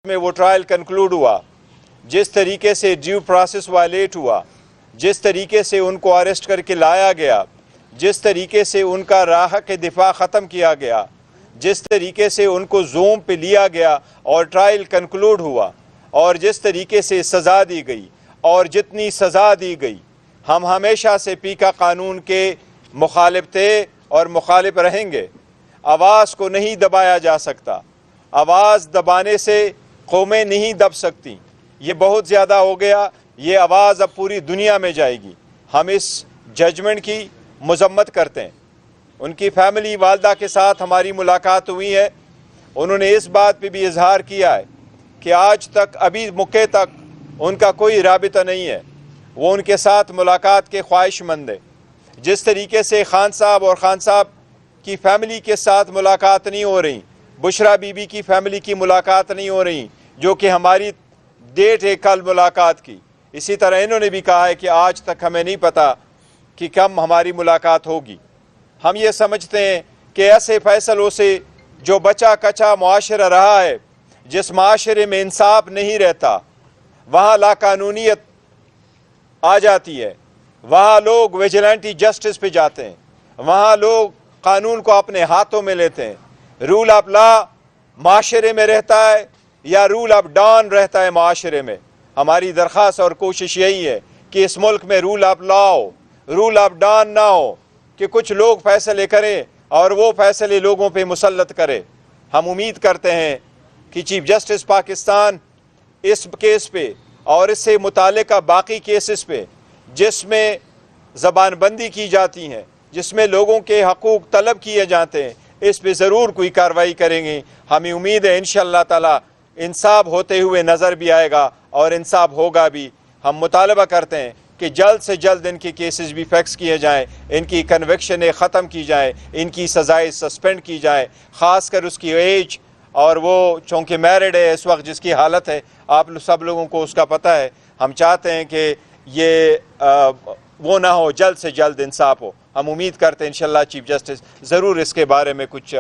میں وہ trial conclude ہوا، جس طریقے سے ڈیو پروسیس وائلیٹ ہوا، جس طریقے سے ان کو اریسٹ کر کے لایا گیا، جس طریقے سے ان کا راہ کے دفاع ختم کیا گیا، جس طریقے سے ان کو زوم پہ لیا گیا اور ٹرائل کنکلوڈ ہوا، اور جس طریقے سے سزا دی گئی، اور جتنی سزا دی گئی، ہم ہمیشہ سے پیکا قانون کے مخالف تھے اور مخالف رہیں گے۔ آواز کو نہیں دبایا جا سکتا، آواز دبانے سے قومیں نہیں دب سکتی، یہ بہت زیادہ ہو گیا، یہ آواز اب پوری دنیا میں جائے گی۔ ہم اس ججمنٹ کی مذمت کرتے ہیں۔ ان کی فیملی والدہ کے ساتھ ہماری ملاقات ہوئی ہے، انہوں نے اس بات پہ بھی اظہار کیا ہے کہ آج تک ابھی موقع تک ان کا کوئی رابطہ نہیں ہے، وہ ان کے ساتھ ملاقات کے خواہش مند ہے۔ جس طریقے سے خان صاحب اور خان صاحب کی فیملی کے ساتھ ملاقات نہیں ہو رہی، بشرا بی بی کی فیملی کی ملاقات نہیں ہو رہی، جو کہ ہماری ڈیٹ ہے کل ملاقات کی، اسی طرح انہوں نے بھی کہا ہے کہ آج تک ہمیں نہیں پتہ کہ کب ہماری ملاقات ہوگی۔ ہم یہ سمجھتے ہیں کہ ایسے فیصلوں سے جو بچا کچا معاشرہ رہا ہے، جس معاشرے میں انصاف نہیں رہتا، وہاں لاقانونیت آ جاتی ہے، وہاں لوگ ویجیلنٹی جسٹس پہ جاتے ہیں، وہاں لوگ قانون کو اپنے ہاتھوں میں لیتے ہیں۔ رول آف لا معاشرے میں رہتا ہے یا رول آف ڈان رہتا ہے معاشرے میں؟ ہماری درخواست اور کوشش یہی ہے کہ اس ملک میں رول آف لا ہو، رول آف ڈان نہ ہو، کہ کچھ لوگ فیصلے کریں اور وہ فیصلے لوگوں پہ مسلط کرے۔ ہم امید کرتے ہیں کہ چیف جسٹس پاکستان اس کیس پہ اور اس سے متعلقہ باقی کیسز پہ جس میں زبان بندی کی جاتی ہیں، جس میں لوگوں کے حقوق طلب کیے جاتے ہیں، اس پہ ضرور کوئی کارروائی کریں گے۔ ہمیں امید ہے انشاءاللہ تعالی انصاف ہوتے ہوئے نظر بھی آئے گا اور انصاف ہوگا بھی۔ ہم مطالبہ کرتے ہیں کہ جلد سے جلد ان کے کیسز بھی فیکس کیے جائیں، ان کی کنوکشنیں ختم کی جائیں، ان کی سزائیں سسپینڈ کی جائیں، خاص کر اس کی ایج، اور وہ چونکہ میرڈ ہے اس وقت جس کی حالت ہے، آپ سب لوگوں کو اس کا پتہ ہے۔ ہم چاہتے ہیں کہ یہ وہ نہ ہو، جلد سے جلد انصاف ہو۔ ہم امید کرتے ہیں انشاءاللہ چیف جسٹس ضرور اس کے بارے میں کچھ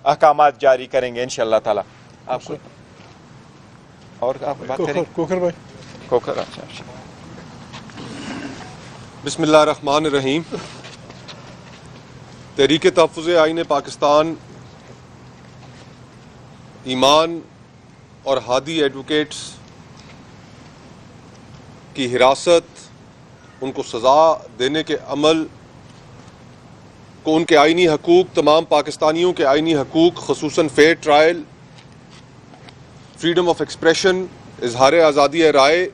احکامات جاری کریں گے انشاءاللہ تعالی۔ آپ کو اور آپ بات کریں؟ کوکر بھائی۔ کوکر، اچھا۔ بسم اللہ الرحمن الرحیم۔ تحریک تحفظ آئین پاکستان ایمان اور ہادی ایڈوکیٹس کی حراست، ان کو سزا دینے کے عمل کو، ان کے آئینی حقوق، تمام پاکستانیوں کے آئینی حقوق خصوصاً fair trial, freedom of expression, اظہار آزادی رائے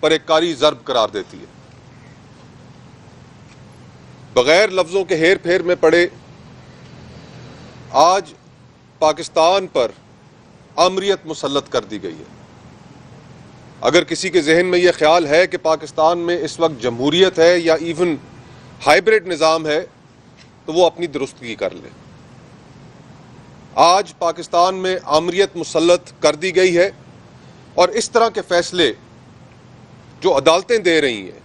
پر ایک کاری ضرب قرار دیتی ہے۔ بغیر لفظوں کے ہیر پھیر میں پڑے آج پاکستان پر آمریت مسلط کر دی گئی ہے۔ اگر کسی کے ذہن میں یہ خیال ہے کہ پاکستان میں اس وقت جمہوریت ہے یا ایون ہائبرڈ نظام ہے تو وہ اپنی درستگی کر لے۔ آج پاکستان میں آمریت مسلط کر دی گئی ہے، اور اس طرح کے فیصلے جو عدالتیں دے رہی ہیں،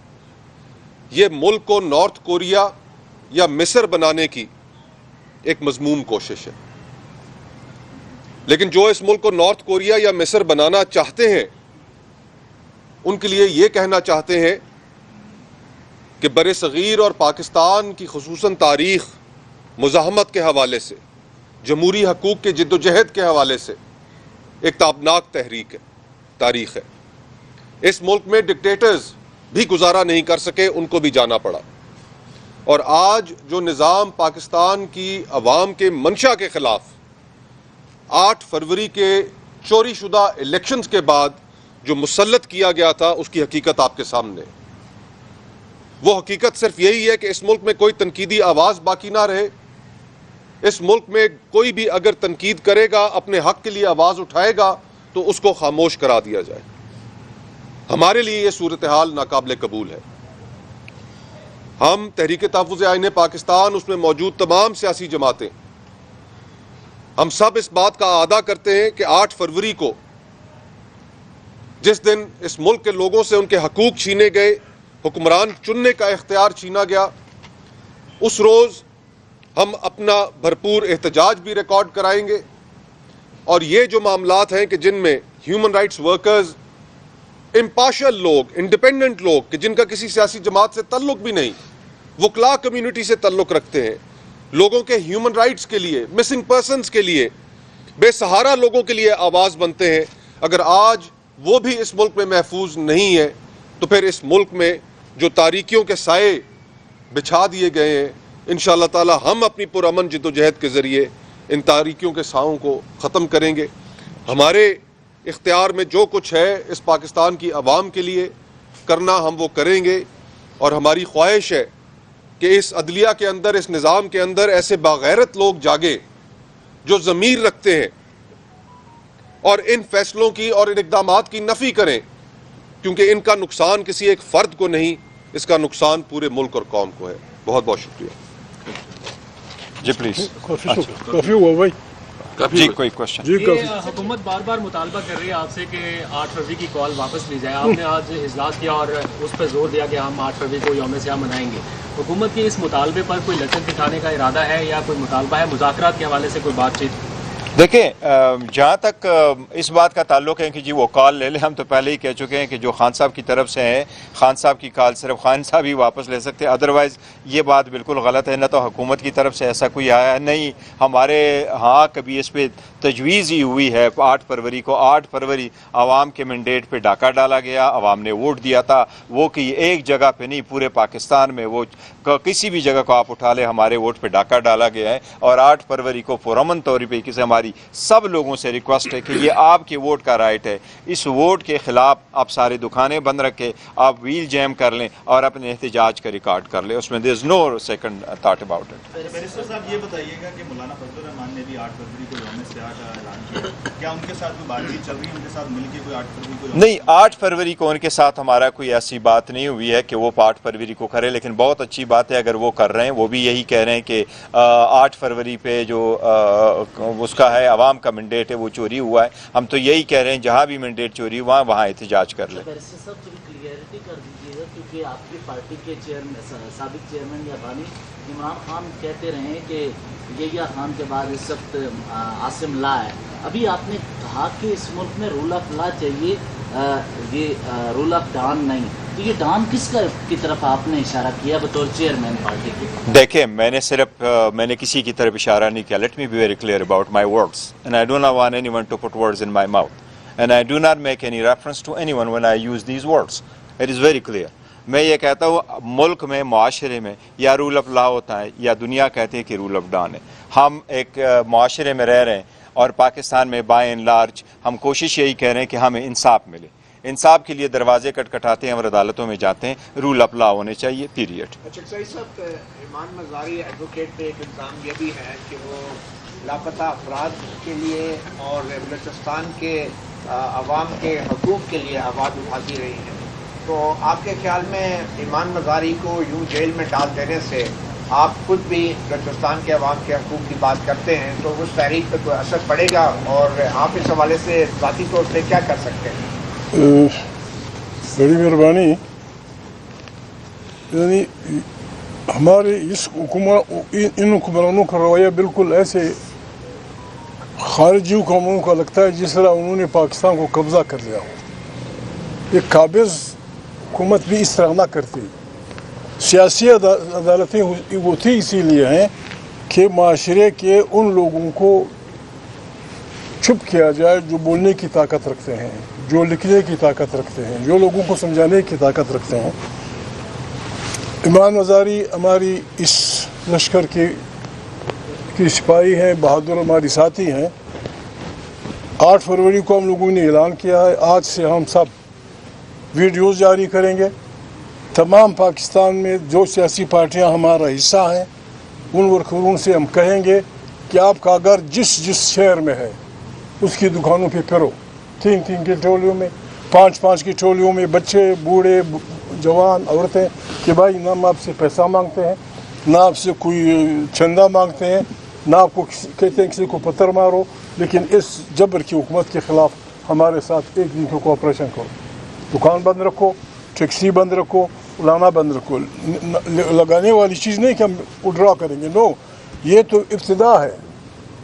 یہ ملک کو نارتھ کوریا یا مصر بنانے کی ایک مذموم کوشش ہے۔ لیکن جو اس ملک کو نارتھ کوریا یا مصر بنانا چاہتے ہیں، ان کے لیے یہ کہنا چاہتے ہیں کہ بر صغیر اور پاکستان کی خصوصاً تاریخ مزاحمت کے حوالے سے، جمہوری حقوق کے جد و جہد کے حوالے سے ایک تابناک تاریخ ہے۔ اس ملک میں ڈکٹیٹرز بھی گزارا نہیں کر سکے، ان کو بھی جانا پڑا، اور آج جو نظام پاکستان کی عوام کے منشا کے خلاف 8 فروری کے چوری شدہ الیکشنز کے بعد جو مسلط کیا گیا تھا، اس کی حقیقت آپ کے سامنے ہے۔ وہ حقیقت صرف یہی ہے کہ اس ملک میں کوئی تنقیدی آواز باقی نہ رہے۔ اس ملک میں کوئی بھی اگر تنقید کرے گا، اپنے حق کے لیے آواز اٹھائے گا، تو اس کو خاموش کرا دیا جائے۔ ہمارے لیے یہ صورتحال ناقابل قبول ہے۔ ہم تحریک تحفظ آئین پاکستان، اس میں موجود تمام سیاسی جماعتیں، ہم سب اس بات کا اعادہ کرتے ہیں کہ 8 فروری کو جس دن اس ملک کے لوگوں سے ان کے حقوق چھینے گئے، حکمران چننے کا اختیار چھینا گیا، اس روز ہم اپنا بھرپور احتجاج بھی ریکارڈ کرائیں گے، اور یہ جو معاملات ہیں کہ جن میں ہیومن رائٹس ورکرز، امپارشل لوگ، انڈیپینڈنٹ لوگ کہ جن کا کسی سیاسی جماعت سے تعلق بھی نہیں، وکلاء کمیونٹی سے تعلق رکھتے ہیں، لوگوں کے ہیومن رائٹس کے لیے، مسنگ پرسنز کے لیے، بے سہارا لوگوں کے لیے آواز بنتے ہیں، اگر آج وہ بھی اس ملک میں محفوظ نہیں ہے تو پھر اس ملک میں جو تاریکیوں کے سائے بچھا دیے گئے ہیں، انشاءاللہ تعالی ہم اپنی پرامن جدوجہد کے ذریعے ان تاریکیوں کے سائوں کو ختم کریں گے۔ ہمارے اختیار میں جو کچھ ہے اس پاکستان کی عوام کے لیے کرنا ہم وہ کریں گے، اور ہماری خواہش ہے کہ اس عدلیہ کے اندر، اس نظام کے اندر ایسے باغیرت لوگ جاگے جو ضمیر رکھتے ہیں اور ان فیصلوں کی اور ان اقدامات کی نفی کریں، کیونکہ ان کا نقصان کسی ایک فرد کو نہیں، اس کا نقصان پورے ملک اور قوم کو ہے۔ بہت بہت شکریہ۔ جی پلیز، کافی ہوا بھائی۔ جی کوئی کوشچن؟ یہ حکومت بار بار مطالبہ کر رہی ہے آپ سے کہ 8 فروری کی کال واپس لی جائے۔ آپ نے آج اجلاس کیا اور اس پہ زور دیا کہ ہم 8 فروری کو یوم سیاہ منائیں گے۔ حکومت کے اس مطالبے پر کوئی لچک دکھانے کا ارادہ ہے یا کوئی مطالبہ ہے؟ مذاکرات کے حوالے سے کوئی بات چیت؟ دیکھیں، جہاں تک اس بات کا تعلق ہے کہ جی وہ کال لے لیں، ہم تو پہلے ہی کہہ چکے ہیں کہ جو خان صاحب کی طرف سے ہیں، خان صاحب کی کال صرف خان صاحب ہی واپس لے سکتے ہیں، ادروائز یہ بات بالکل غلط ہے۔ نہ تو حکومت کی طرف سے ایسا کوئی آیا ہے، نہیں ہمارے ہاں کبھی اس پہ تجویز ہی ہوئی ہے۔ 8 فروری کو 8 فروری عوام کے مینڈیٹ پہ ڈاکہ ڈالا گیا، عوام نے ووٹ دیا تھا، وہ کہ ایک جگہ پہ نہیں پورے پاکستان میں، وہ کسی بھی جگہ کو آپ اٹھا لیں ہمارے ووٹ پہ ڈاکہ ڈالا گیا ہے۔ اور 8 فروری کو پرامن طور پہ کسی ہماری سب لوگوں سے ریکویسٹ ہے کہ یہ آپ کے ووٹ کا رائٹ ہے، اس ووٹ کے خلاف آپ سارے دکانیں بند رکھیں، آپ ویل جیم کر لیں اور اپنے احتجاج کا ریکارڈ کر لیں، اس میں there is no second thought about it. Barrister صاحب یہ بتائیے گا کہ مولانا فضل الرحمان نے بھی 8 فروری کو یوم سیاہ کا اعلان کیا، کیا ان کے ساتھ کوئی بات چیت چل رہی ہے؟ ان کے ساتھ مل کے کوئی 8 فروری کو نہیں، 8 فروری کو ان کے ساتھ ہمارا کوئی ایسی بات نہیں ہوئی ہے کہ وہ 8 فروری کو کرے، لیکن بہت اچھی بات ہے اگر وہ کر رہے ہیں۔ وہ بھی یہی کہہ رہے ہیں کہ 8 فروری پہ جو اس کا ہے عوام کا مینڈیٹ ہے وہ چوری ہوا ہے۔ ہم تو یہی کہہ رہے ہیں جہاں بھی مینڈیٹ چوری ہوا وہاں احتجاج کر لیں۔ بیرسٹر صاحب تھوڑی کلیئرٹی کر دیجیے گا، کیونکہ آپ کی پارٹی کے سابق چیئرمین یا بانی عمران خان کہتے رہے ہیں کہ یحییٰ خان کے بعد اس وقت عاصم لا ہے۔ ابھی آپ نے کہا کہ اس ملک میں رول آف لا چاہیے، یہ رول آف ڈان نہیں، تو یہ ڈان کس کی طرف آپ نے اشارہ کیا بطور چیئرمین پارٹی کے؟ دیکھیں، میں نے کسی کی طرف اشارہ نہیں کیا۔ Let me be very clear about my words and I do not want anyone to put words in my mouth and I do not make any reference to anyone when I use these words. It is very clear. میں یہ کہتا ہوں ملک میں، معاشرے میں یا role of لا ہوتا ہے یا دنیا کہتے ہیں کہ رول آف ڈان ہے۔ ہم ایک معاشرے میں رہ رہے ہیں اور پاکستان میں بائی اینڈ لارج ہم کوشش یہی کہہ رہے ہیں کہ ہمیں انصاف ملے۔ انصاف کے لیے دروازے کٹکھٹاتے ہیں اور عدالتوں میں جاتے ہیں، رول آف لا ہونے چاہیے، پیریڈ۔ چکسائی صاحب، ایمان مزاری ایڈوکیٹ پہ ایک الزام یہ بھی ہے کہ وہ لاپتہ افراد کے لیے اور بلوچستان کے عوام کے حقوق کے لیے آواز اٹھاتی رہی ہیں، تو آپ کے خیال میں ایمان مزاری کو یوں جیل میں ڈال دینے سے، آپ خود بھی بلوچستان کے عوام کے حقوق کی بات کرتے ہیں، تو اس تحریک پہ کوئی اثر پڑے گا اور آپ اس حوالے سے ذاتی طور پہ کیا کر سکتے ہیں؟ بڑی مہربانی۔ یعنی ہمارے اس ان حکمرانوں کا رویہ بالکل ایسے خارجی حکومتوں کا لگتا ہے جس طرح انہوں نے پاکستان کو قبضہ کر لیا ہو۔ ایک قابض حکومت بھی اس طرح نہ کرتی۔ سیاسی عدالتیں ہوتی اسی لیے ہیں کہ معاشرے کے ان لوگوں کو چپ کیا جائے جو بولنے کی طاقت رکھتے ہیں، جو لکھنے کی طاقت رکھتے ہیں، جو لوگوں کو سمجھانے کی طاقت رکھتے ہیں۔ ایمان مزاری ہماری اس لشکر کی سپاہی ہیں، بہادر ہماری ساتھی ہیں۔ 8 فروری کو ہم لوگوں نے اعلان کیا ہے، آج سے ہم سب ویڈیوز جاری کریں گے۔ تمام پاکستان میں جو سیاسی پارٹیاں ہمارا حصہ ہیں ان ورکروں سے ہم کہیں گے کہ آپ کا گھر جس شہر میں ہے اس کی دکانوں پہ پھرو، 3 کی ٹولیوں میں، 5 کی ٹولیوں میں، بچے، بوڑھے، جوان، عورتیں، کہ بھائی نہ ہم آپ سے پیسہ مانگتے ہیں، نہ آپ سے کوئی چندہ مانگتے ہیں، نہ آپ کو کہتے ہیں کسی کو پتھر مارو، لیکن اس جبر کی حکومت کے خلاف ہمارے ساتھ ایک دن کی کوآپریشن کرو۔ دکان بند رکھو، ٹیکسی بند رکھو، لانا بند رکھو۔ لگانے والی چیز نہیں کہ ہم وڈرا کریں گے، نو، یہ تو ابتدا ہے۔